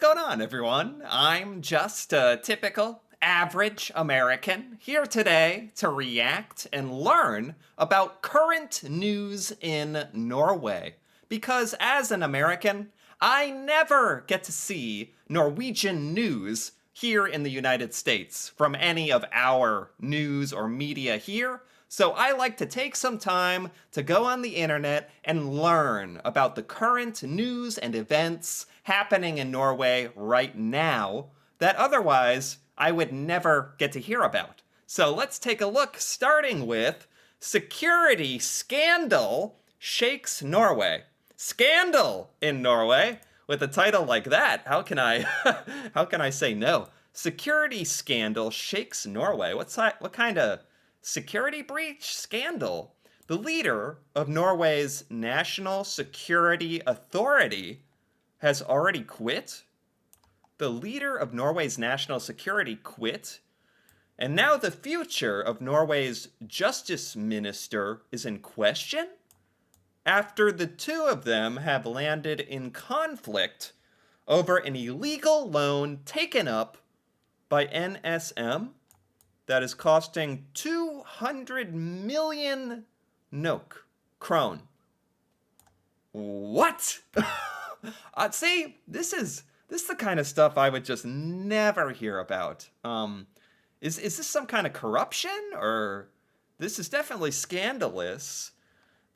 going on, everyone? I'm just a typical, average American here today to react and learn about current news in Norway. Because as an American, I never get to see Norwegian news here in the United States from any of our news or media here. So I like to take some time to go on the internet and learn about the current news and events happening in Norway right now that otherwise I would never get to hear about. So let's take a look, starting with security scandal shakes Norway. Scandal in Norway with a title like that. How can I how can I say no? Security scandal shakes Norway. What kind of security breach scandal? The leader of Norway's National Security Authority has already quit. The leader of Norway's national security quit. And now the future of Norway's justice minister is in question after the two of them have landed in conflict over an illegal loan taken up by NSM that is costing 200 million NOK krone. What? See, this is the kind of stuff I would just never hear about. Is this some kind of corruption, or this is definitely scandalous?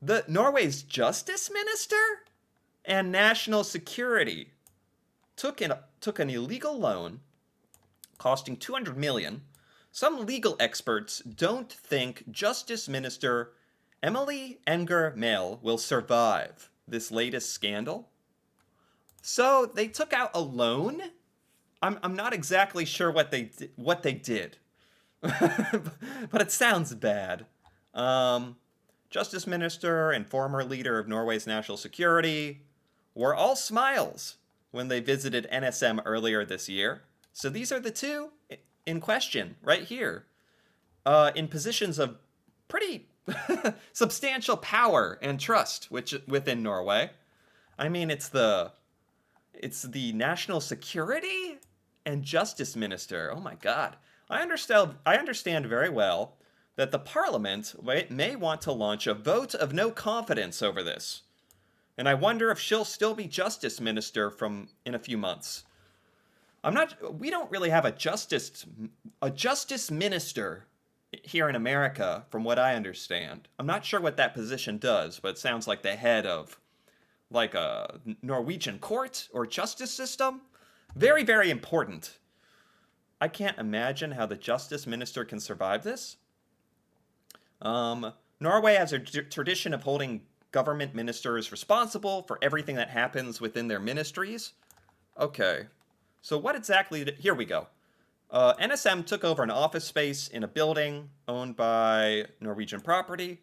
The Norway's justice minister and national security took an illegal loan costing 200 million. Some legal experts don't think Justice Minister Emily Enger Mehl will survive this latest scandal. So they took out a loan. I'm not exactly sure what they did, but it sounds bad. Justice Minister and former leader of Norway's national security were all smiles when they visited NSM earlier this year. So these are the two in question right here, in positions of pretty substantial power and trust within Norway. I mean, it's the national security and justice minister. Oh my God. I understand very well that the parliament may want to launch a vote of no confidence over this. And I wonder if she'll still be justice minister in a few months. We don't really have a justice minister here in America, from what I understand. I'm not sure what that position does, but it sounds like the head of like a Norwegian court or justice system. Very, very important. I can't imagine how the justice minister can survive this. Norway has a tradition of holding government ministers responsible for everything that happens within their ministries. Okay, so what exactly here we go. NSM took over an office space in a building owned by Norwegian Property.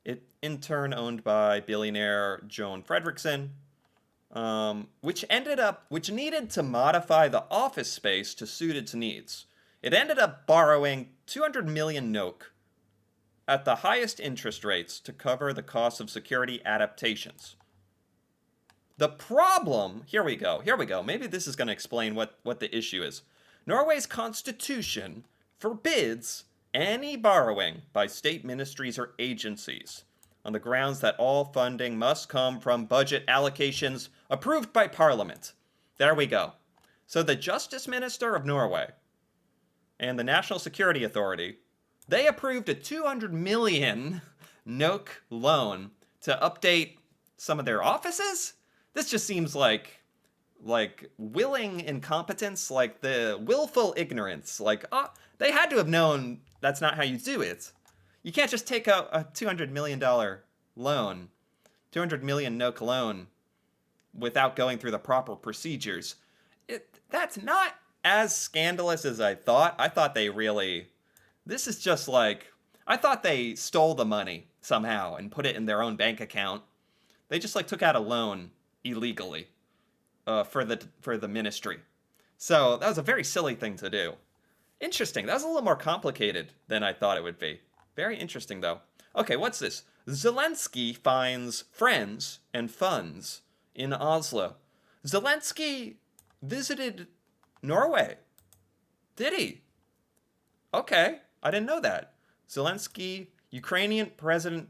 It in turn owned by billionaire Joan Fredrickson, which needed to modify the office space to suit its needs. It ended up borrowing 200 million NOK at the highest interest rates to cover the cost of security adaptations. The problem, here we go. Maybe this is going to explain what the issue is. Norway's constitution forbids any borrowing by state ministries or agencies on the grounds that all funding must come from budget allocations approved by Parliament. There we go. So the Justice Minister of Norway and the National Security Authority, they approved a 200 million NOK loan to update some of their offices? This just seems like willing incompetence, like the willful ignorance. They had to have known that's not how you do it. You can't just take out a $200 million loan, 200 million NOK loan, without going through the proper procedures. That's not as scandalous as I thought. I thought this is just I thought they stole the money somehow and put it in their own bank account. They just took out a loan illegally for the ministry. So that was a very silly thing to do. Interesting. That was a little more complicated than I thought it would be. Very interesting, though. Okay, what's this? Zelensky finds friends and funds in Oslo. Zelensky visited Norway. Did he? Okay, I didn't know that. Ukrainian President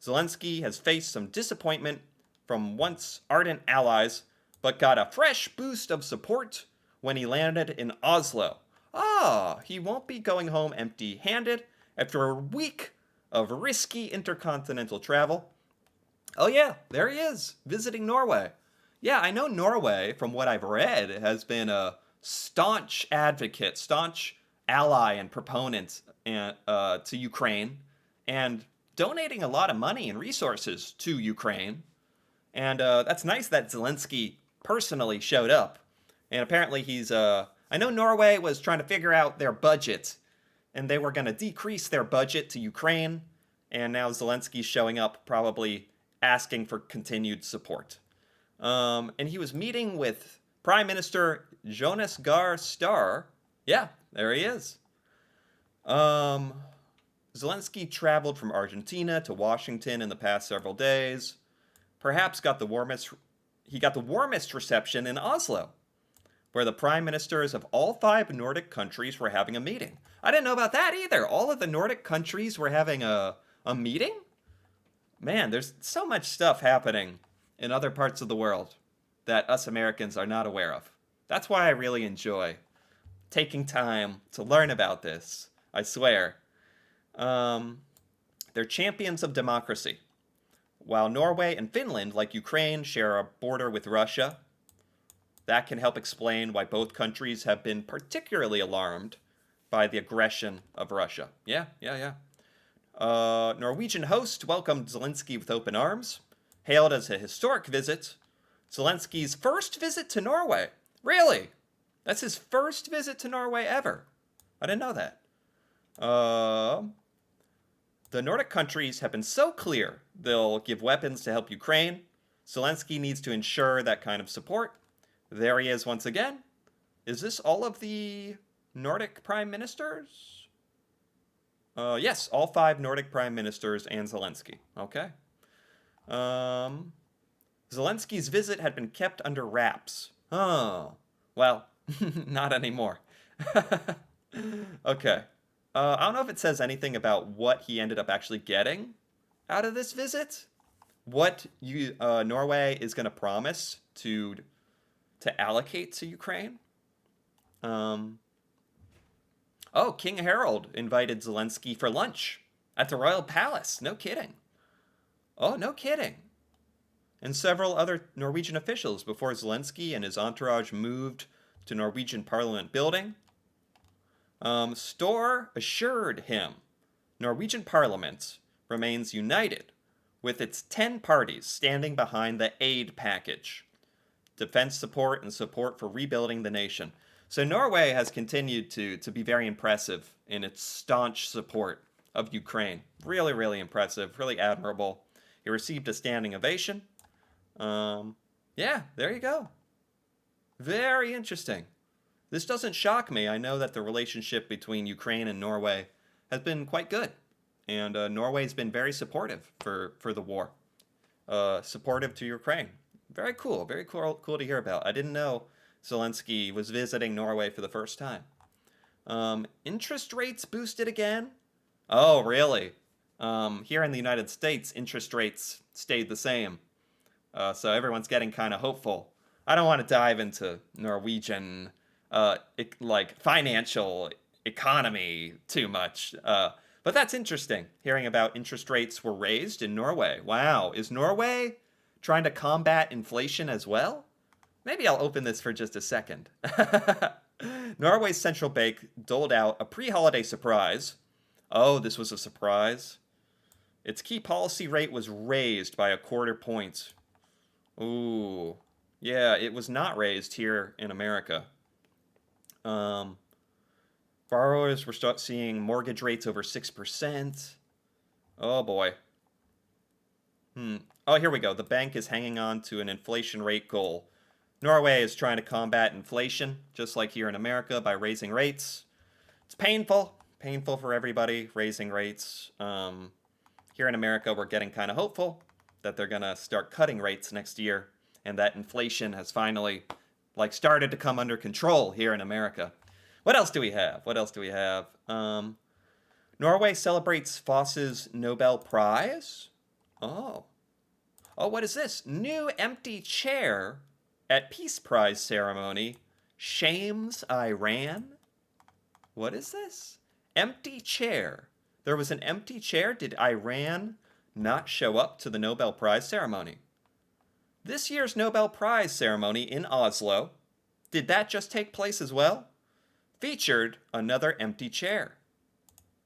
Zelensky has faced some disappointment from once ardent allies, but got a fresh boost of support when he landed in Oslo. Ah, he won't be going home empty handed after a week of risky intercontinental travel. Oh, yeah, there he is, visiting Norway. Yeah, I know Norway, from what I've read, has been a staunch advocate, staunch ally and proponent to Ukraine, and donating a lot of money and resources to Ukraine. And that's nice that Zelensky personally showed up. And apparently I know Norway was trying to figure out their budget, and they were going to decrease their budget to Ukraine. And now Zelensky's showing up, probably asking for continued support. And he was meeting with Prime Minister Jonas Gahr Star. Yeah, there he is. Zelensky traveled from Argentina to Washington in the past several days. Perhaps he got the warmest reception in Oslo, where the prime ministers of all 5 Nordic countries were having a meeting. I didn't know about that either. All of the Nordic countries were having a meeting? Man, there's so much stuff happening in other parts of the world that us Americans are not aware of. That's why I really enjoy taking time to learn about this. I swear. They're champions of democracy. While Norway and Finland, like Ukraine, share a border with Russia, that can help explain why both countries have been particularly alarmed by the aggression of Russia. Yeah. Norwegian host welcomed Zelensky with open arms, hailed as a historic visit. Zelensky's first visit to Norway. Really? That's his first visit to Norway ever. I didn't know that. The Nordic countries have been so clear they'll give weapons to help Ukraine. Zelensky needs to ensure that kind of support. There he is once again. Is this all of the Nordic prime ministers? Yes, all 5 Nordic prime ministers and Zelensky. Okay. Zelensky's visit had been kept under wraps. Oh, well, not anymore. Okay. I don't know if it says anything about what he ended up actually getting out of this visit. What Norway is going to promise to allocate to Ukraine. King Harold invited Zelensky for lunch at the Royal Palace. No kidding. Oh, no kidding. And several other Norwegian officials before Zelensky and his entourage moved to Norwegian Parliament building. Stor assured him Norwegian Parliament remains united, with its 10 parties standing behind the aid package, defense support, and support for rebuilding the nation. So Norway has continued to be very impressive in its staunch support of Ukraine. Really, really impressive, really admirable. He received a standing ovation. Yeah, there you go. Very interesting. This doesn't shock me. I know that the relationship between Ukraine and Norway has been quite good. And Norway's been very supportive for the war. Supportive to Ukraine. Very cool to hear about. I didn't know Zelensky was visiting Norway for the first time. Interest rates boosted again? Oh, really? Here in the United States, interest rates stayed the same. So everyone's getting kind of hopeful. I don't want to dive into Norwegian financial economy too much. But that's interesting, hearing about interest rates were raised in Norway. Wow, is Norway trying to combat inflation as well? Maybe I'll open this for just a second. Norway's central bank doled out a pre-holiday surprise. Oh, this was a surprise. Its key policy rate was raised by a quarter point. Ooh. Yeah, it was not raised here in America. Borrowers were seeing mortgage rates over 6%. Oh boy. Oh, here we go. The bank is hanging on to an inflation rate goal. Norway is trying to combat inflation, just like here in America, by raising rates. It's painful for everybody, raising rates. Here in America, we're getting kind of hopeful that they're going to start cutting rates next year, and that inflation has finally like started to come under control here in America. What else do we have? What else do we have? Norway celebrates Foss's Nobel Prize. Oh. Oh, what is this? New empty chair at Peace Prize ceremony shames Iran? What is this? Empty chair. There was an empty chair. Did Iran not show up to the Nobel Prize ceremony? This year's Nobel Prize ceremony in Oslo, did that just take place as well? Featured another empty chair.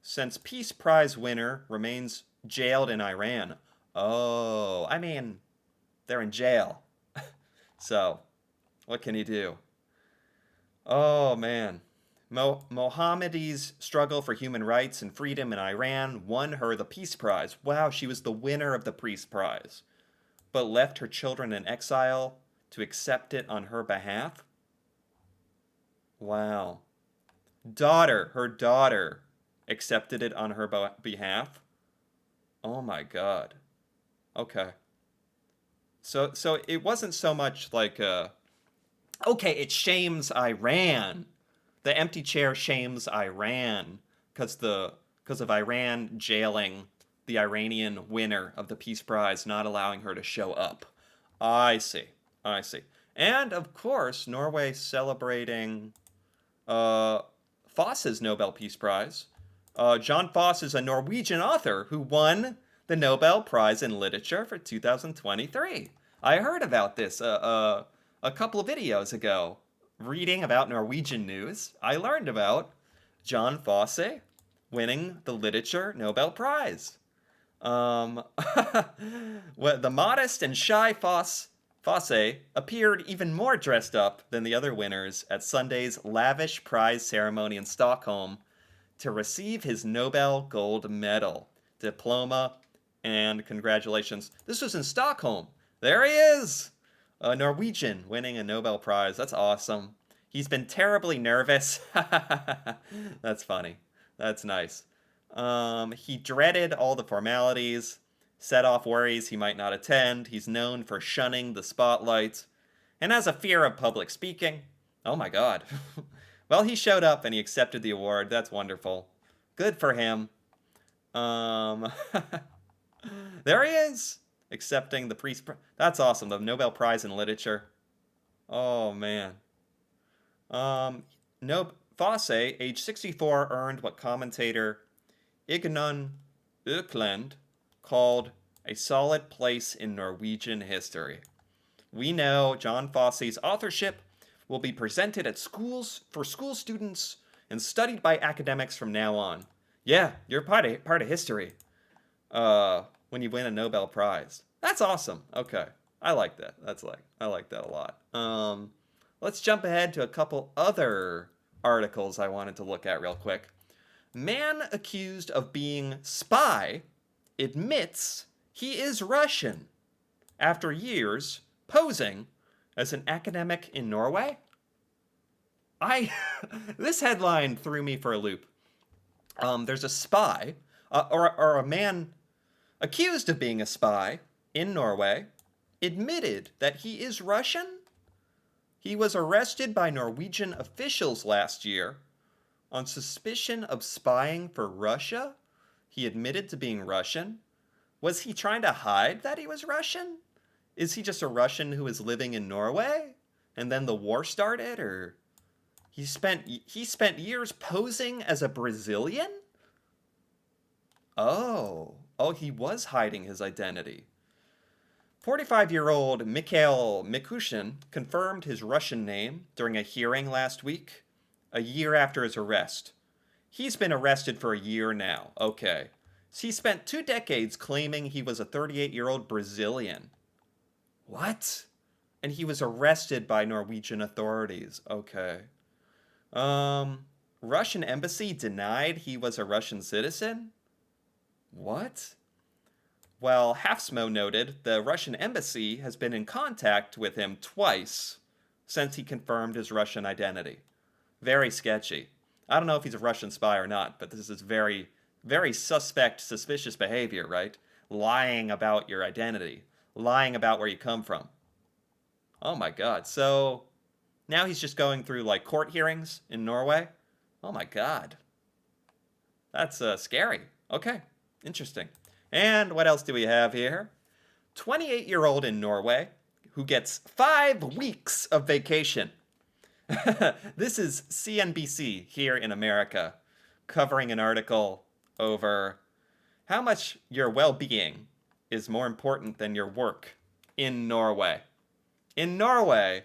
Since Peace Prize winner remains jailed in Iran. Oh, I mean, they're in jail. So, what can you do? Oh, man. Mohammadi's struggle for human rights and freedom in Iran won her the Peace Prize. Wow, she was the winner of the Peace Prize, but left her children in exile to accept it on her behalf? Wow. Her daughter accepted it on her behalf? Oh my God. Okay. So it wasn't so much like okay, it shames Iran. The empty chair shames Iran because of Iran jailing the Iranian winner of the Peace Prize, not allowing her to show up. I see. I see. And of course, Norway celebrating Foss's Nobel Peace Prize. John Foss is a Norwegian author who won the Nobel Prize in Literature for 2023. I heard about this a couple of videos ago. Reading about Norwegian news, I learned about John Fosse winning the Literature Nobel Prize. Well, the modest and shy Fosse appeared even more dressed up than the other winners at Sunday's lavish prize ceremony in Stockholm to receive his Nobel Gold Medal, diploma, and congratulations. This was in Stockholm. There he is! A Norwegian winning a Nobel Prize. That's awesome. He's been terribly nervous. That's funny. That's nice. He dreaded all the formalities, set off worries he might not attend. He's known for shunning the spotlight, and has a fear of public speaking. Oh my God. Well, he showed up and he accepted the award. That's wonderful. Good for him. There he is, accepting the priest. That's awesome. The Nobel Prize in Literature. Oh man. Fosse, age 64, earned what commentator Ignon Økland called a solid place in Norwegian history. We know John Fosse's authorship will be presented at schools for school students and studied by academics from now on. Yeah, you're part of history. When you win a Nobel Prize. That's awesome. Okay. I like that. I like that a lot. Let's jump ahead to a couple other articles I wanted to look at real quick. Man accused of being spy admits he is Russian after years posing as an academic in Norway. This headline threw me for a loop. There's a spy, or a man accused of being a spy in Norway, admitted that he is Russian. He was arrested by Norwegian officials last year on suspicion of spying for Russia. He admitted to being Russian. Was he trying to hide that he was Russian? Is he just a Russian who is living in Norway? And then the war started? Or he spent years posing as a Brazilian? Oh, he was hiding his identity. 45-year-old Mikhail Mikushin confirmed his Russian name during a hearing last week, a year after his arrest. He's been arrested for a year now. Okay. So he spent 2 decades claiming he was a 38-year-old Brazilian. What? And he was arrested by Norwegian authorities. Okay. Russian embassy denied he was a Russian citizen? What? Well, Hafsmo noted the Russian embassy has been in contact with him twice since he confirmed his Russian identity. Very sketchy. I don't know if he's a Russian spy or not, but this is very, very suspicious behavior, right? Lying about your identity, lying about where you come from. Oh my God. So Now he's just going through like court hearings in Norway. Oh my God. That's scary. Okay, interesting. And what else do we have here? 28-year-old in Norway who gets 5 weeks of vacation. This is CNBC here in America covering an article over how much your well being is more important than your work in Norway. In Norway,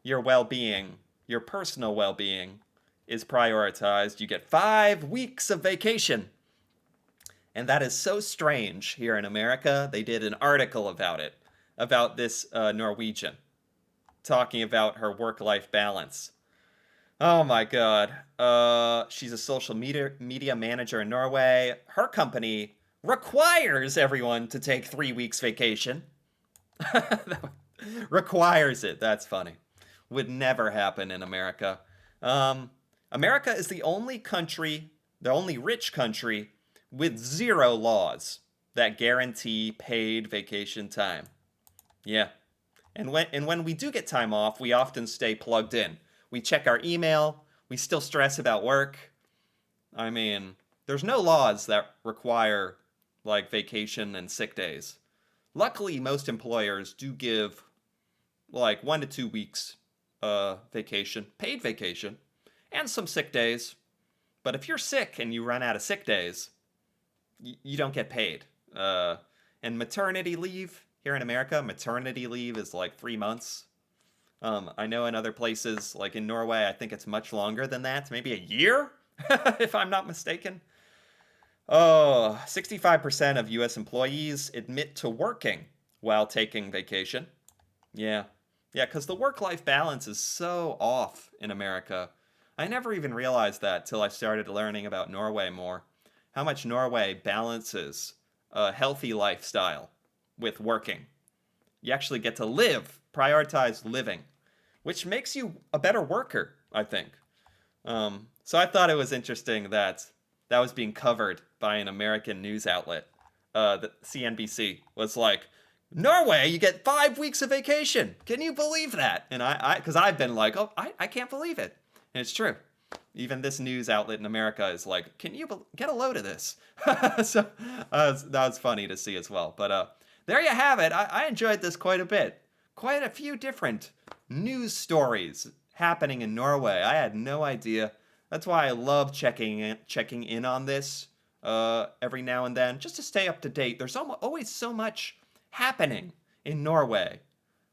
your well being, your personal well being, is prioritized. You get 5 weeks of vacation. And that is so strange here in America. They did an article about it, about this Norwegian, talking about her work life balance. Oh my God. She's a social media manager in Norway. Her company requires everyone to take 3 weeks vacation. Requires it. That's funny. Would never happen in America. America is the only country, the only rich country with 0 laws that guarantee paid vacation time. Yeah. And when we do get time off, we often stay plugged in. We check our email. We still stress about work. I mean, there's no laws that require like vacation and sick days. Luckily, most employers do give like 1 to 2 weeks vacation, paid vacation, and some sick days. But if you're sick and you run out of sick days, you don't get paid. And maternity leave here in America, maternity leave is like 3 months. I know in other places, like in Norway, I think it's much longer than that, maybe a year, if I'm not mistaken. Oh, 65% of US employees admit to working while taking vacation. Yeah. Yeah, because the work-life balance is so off in America. I never even realized that till I started learning about Norway more. How much Norway balances a healthy lifestyle with working. You actually get to live, prioritize living, which makes you a better worker, I think. So I thought it was interesting that that was being covered by an American news outlet. The CNBC was like, Norway, you get 5 weeks of vacation. Can you believe that? And because I've been like, oh, I can't believe it. And it's true. Even this news outlet in America is like, can you get a load of this? So that was funny to see as well. But there you have it. I enjoyed this quite a bit. Quite a few different news stories happening in Norway. I had no idea. That's why I love checking in on this every now and then, just to stay up to date. There's always so much happening in Norway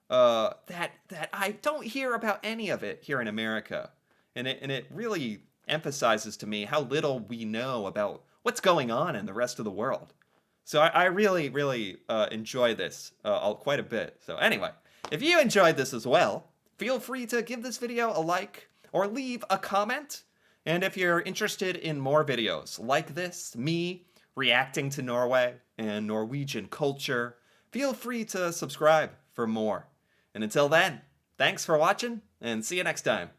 that I don't hear about any of it here in America, and it really emphasizes to me how little we know about what's going on in the rest of the world. So I really enjoy this quite a bit. So anyway, if you enjoyed this as well, feel free to give this video a like or leave a comment. And if you're interested in more videos like this, me reacting to Norway and Norwegian culture, feel free to subscribe for more. And until then, thanks for watching and see you next time.